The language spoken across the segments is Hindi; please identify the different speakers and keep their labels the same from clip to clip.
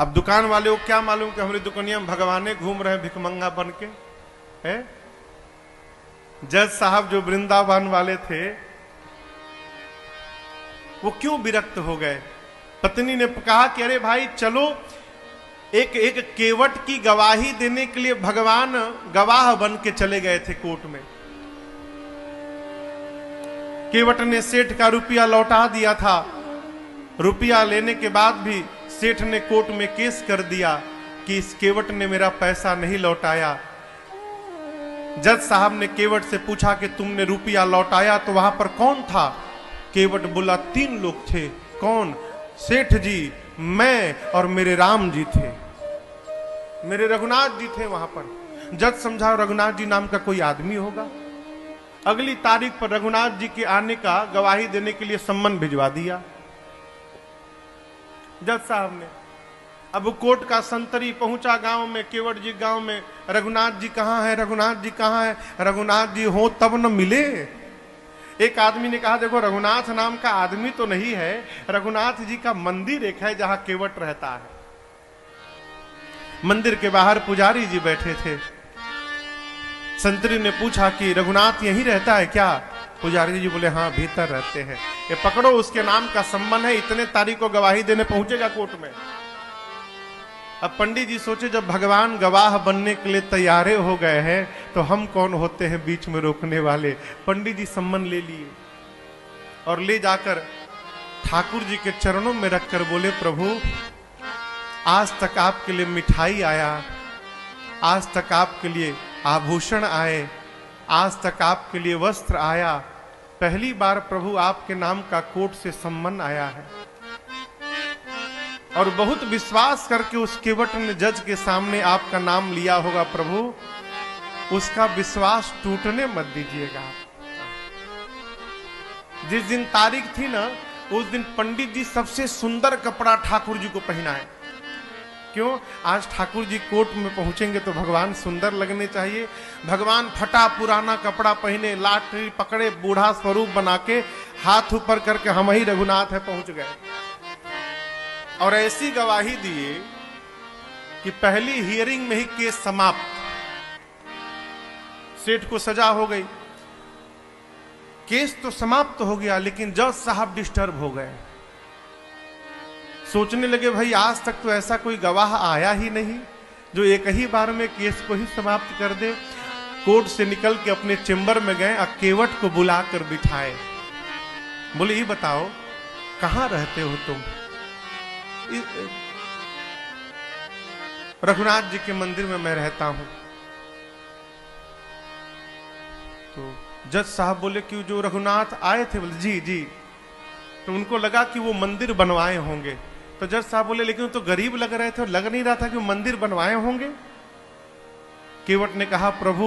Speaker 1: अब दुकान वाले को क्या मालूम कि हमारी दुकानिया में भगवाने घूम रहे हैं भिखमंगा बन के है। जज साहब जो वृंदावन वाले थे वो क्यों विरक्त हो गए? पत्नी ने कहा कि अरे भाई चलो, एक एक केवट की गवाही देने के लिए भगवान गवाह बन के चले गए थे कोर्ट में। केवट ने सेठ का रुपया लौटा दिया था। रुपया लेने के बाद भी सेठ ने कोर्ट में केस कर दिया कि इस केवट ने मेरा पैसा नहीं लौटाया। जज साहब ने केवट से पूछा कि तुमने रुपया लौटाया तो वहां पर कौन था? केवट बोला 3 लोग थे। कौन? सेठ जी, मैं और मेरे राम जी थे, मेरे रघुनाथ जी थे वहां पर। जज समझा रघुनाथ जी नाम का कोई आदमी होगा। अगली तारीख पर रघुनाथ जी के आने का गवाही देने के लिए सम्मन भिजवा दिया जज साहब ने। अब कोर्ट का संतरी पहुंचा गांव में, केवट जी गांव में, रघुनाथ जी कहां है, रघुनाथ जी कहां है? रघुनाथ जी हो तब न मिले। एक आदमी ने कहा देखो रघुनाथ नाम का आदमी तो नहीं है, रघुनाथ जी का मंदिर एक है जहां केवट रहता है। मंदिर के बाहर पुजारी जी बैठे थे। संतरी ने पूछा कि रघुनाथ यहीं रहता है क्या? पुजारी जी बोले हाँ भीतर रहते हैं। ये पकड़ो, उसके नाम का संबंध है, इतने तारीख को गवाही देने पहुंचेगा कोर्ट में। अब पंडित जी सोचे जब भगवान गवाह बनने के लिए तैयारे हो गए हैं तो हम कौन होते हैं बीच में रोकने वाले। पंडित जी सम्मन ले लिए और ले जाकर ठाकुर जी के चरणों में रखकर बोले प्रभु आज तक आपके लिए मिठाई आया, आज तक आपके लिए आभूषण आए, आज तक आपके लिए वस्त्र आया, पहली बार प्रभु आपके नाम का कोर्ट से सम्मन आया है। और बहुत विश्वास करके उस केवट ने जज के सामने आपका नाम लिया होगा प्रभु, उसका विश्वास टूटने मत दीजिएगा। जिस दिन तारीख थी ना उस दिन पंडित जी सबसे सुंदर कपड़ा ठाकुर जी को पहनाए। क्यों? आज ठाकुर जी कोर्ट में पहुंचेंगे तो भगवान सुंदर लगने चाहिए। भगवान फटा पुराना कपड़ा पहने, लाठी पकड़े, बूढ़ा स्वरूप बना के हाथ ऊपर करके हम ही रघुनाथ है पहुंच गए। और ऐसी गवाही दिए कि पहली हियरिंग में ही केस समाप्त। सेठ को सजा हो गई, केस तो समाप्त हो गया, लेकिन जज साहब डिस्टर्ब हो गए। सोचने लगे भाई आज तक तो ऐसा कोई गवाह आया ही नहीं जो एक ही बार में केस को ही समाप्त कर दे। कोर्ट से निकल के अपने चेंबर में गए, केवट को बुलाकर बिठाए। बोले ये बताओ कहां रहते हो तुम? रघुनाथ जी के मंदिर में मैं रहता हूं। तो जज साहब बोले कि जो रघुनाथ आए थे? बोले जी जी। तो उनको लगा कि वो मंदिर बनवाए होंगे। तो जज साहब बोले लेकिन तो गरीब लग रहे थे और लग नहीं रहा था कि वो मंदिर बनवाए होंगे। केवट ने कहा प्रभु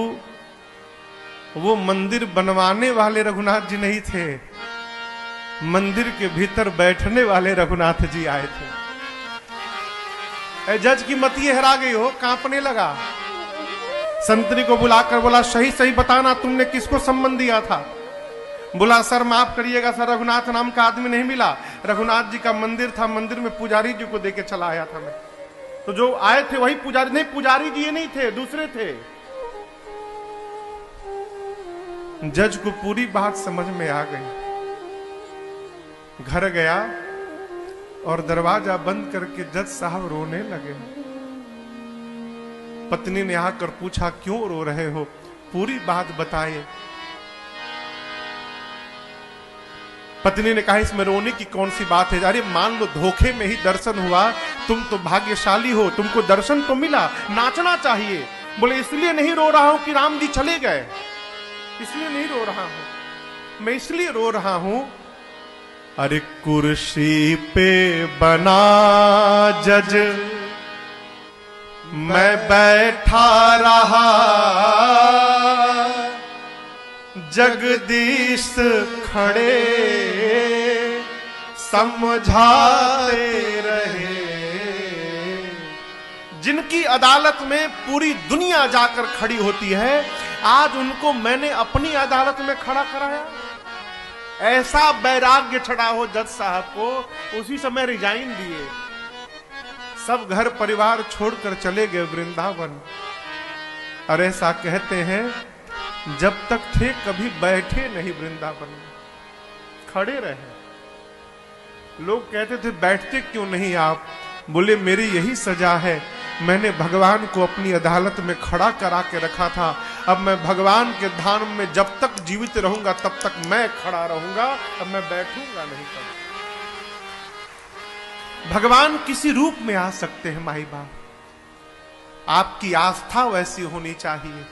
Speaker 1: वो मंदिर बनवाने वाले रघुनाथ जी नहीं थे, मंदिर के भीतर बैठने वाले रघुनाथ जी आए थे। जज की मति हरा गई हो, कांपने लगा। संतरी को बुलाकर बोला सही सही बताना तुमने किसको सम्मन दिया था? बोला सर माफ करिएगा सर, रघुनाथ नाम का आदमी नहीं मिला, रघुनाथ जी का मंदिर था, मंदिर में पुजारी जी को देके चला आया था मैं। तो जो आए थे वही पुजारी। नहीं पुजारी जी ये नहीं थे, दूसरे थे। जज को पूरी बात समझ में आ गई। घर गया और दरवाजा बंद करके जज साहब रोने लगे। पत्नी ने आकर पूछा क्यों रो रहे हो? पूरी बात बताए। पत्नी ने कहा इसमें रोने की कौन सी बात है? अरे मान लो धोखे में ही दर्शन हुआ, तुम तो भाग्यशाली हो, तुमको दर्शन तो मिला, नाचना चाहिए। बोले इसलिए नहीं रो रहा हूं कि राम जी चले गए, इसलिए नहीं रो रहा हूं, मैं इसलिए रो रहा हूं अरे कुर्सी पे बना जज मैं बैठा रहा, जगदीश खड़े समझाते रहे। जिनकी अदालत में पूरी दुनिया जाकर खड़ी होती है, आज उनको मैंने अपनी अदालत में खड़ा कराया। ऐसा वैराग्य चढ़ा हो जज साहब को, उसी समय रिजाइन दिए। सब घर परिवार छोड़कर चले गए वृंदावन। और ऐसा कहते हैं जब तक थे कभी बैठे नहीं वृंदावन में, खड़े रहे। लोग कहते थे बैठते क्यों नहीं आप? बोले मेरी यही सजा है, मैंने भगवान को अपनी अदालत में खड़ा करा के रखा था, अब मैं भगवान के धाम में जब तक जीवित रहूंगा तब तक मैं खड़ा रहूंगा, अब मैं बैठूंगा नहीं। भगवान किसी रूप में आ सकते हैं माई बाप, आपकी आस्था वैसी होनी चाहिए।